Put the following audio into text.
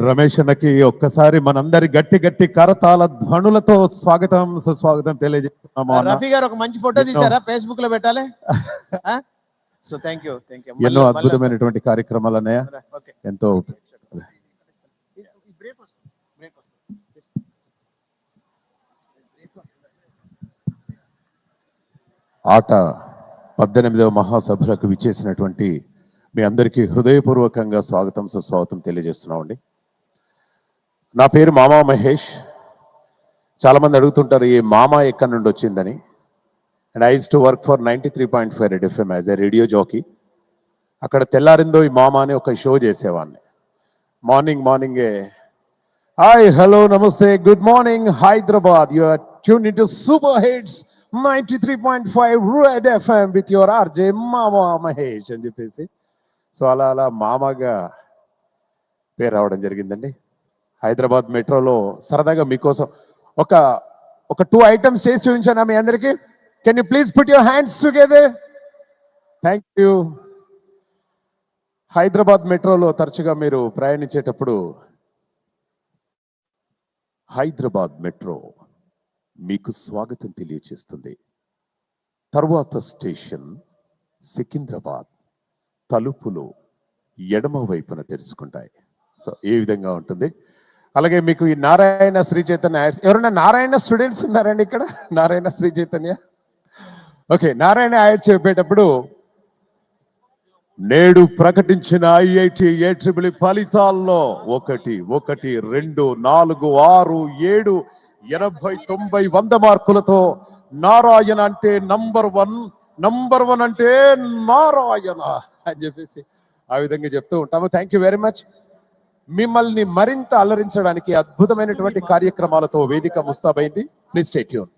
రమేష్ అన్నకి ఒక్కసారి మనందరి గట్టి గట్టి కరతాళ ధ్వనులతో స్వాగతం సుస్వాగతం తెలియజేస్తున్నాము. రఫీ గారు ఒక మంచి ఫోటో తీసారా, ఫేస్బుక్ లో పెట్టాలి. So thank you. ఎన్నో అద్భుతమైనటువంటి కార్యక్రమాలు అన్నయ్య. ఎంతో ఆట 18వ మహాసభలకు విచ్చేసినటువంటి మీ అందరికీ హృదయపూర్వకంగా స్వాగతం సుస్వాగతం తెలియజేస్తున్నామండి. నా పేరు మామా మహేష్. చాలామంది అడుగుతుంటారు ఈ మామా ఎక్కడి నుండి వచ్చిందని. And I used to work for 93.5 Red FM as a radio jockey. అక్కడ తెల్లారిందో ఈ మామా అని ఒక షో చేసేవాడిని. మార్నింగే హాయ్ హలో నమస్తే good morning Hyderabad, you are tuned into super hits 93.5 Red FM with your RJ Mama Mahesh అని చెప్పేసి. సో అలా మామాగా పేరు రావడం జరిగిందండి. హైదరాబాద్ మెట్రోలో సరదాగా మీకోసం ఒక 2 ఐటమ్స్ చేసి చూపించాను మీ అందరికీ. Can you please put your hands together? Thank you. Hyderabad మెట్రోలో తరచుగా మీరు ప్రయాణించేటప్పుడు హైదరాబాద్ మెట్రో మీకు స్వాగతం తెలియచేస్తుంది. తరువాత స్టేషన్ సికింద్రాబాద్. తలుపులు ఎడమ వైపున తెరుచుకుంటాయి. సో ఈ విధంగా ఉంటుంది. అలాగే మీకు ఈ నారాయణ శ్రీ చైతన్య యాడ్స్, ఎవరైనా నారాయణ స్టూడెంట్స్ ఉన్నారండి ఇక్కడ? నారాయణ శ్రీ చైతన్య, ఓకే. నారాయణ యాడ్ చెప్పేటప్పుడు నేడు ప్రకటించిన ఐఐటి ఏట్రిబుల్ ఫలితాల్లో 1, 1, 2, 4, 6, 7, 80, 90, 100 మార్కులతో నారాయణ అంటే నంబర్ 1 అంటే నారాయణ అని చెప్పేసి ఆ విధంగా చెప్తూ ఉంటాము. Thank you very much. మిమ్మల్ని మరింత అలరించడానికి అద్భుతమైనటువంటి కార్యక్రమాలతో వేదిక ముస్తాబైంది. Please stay tune.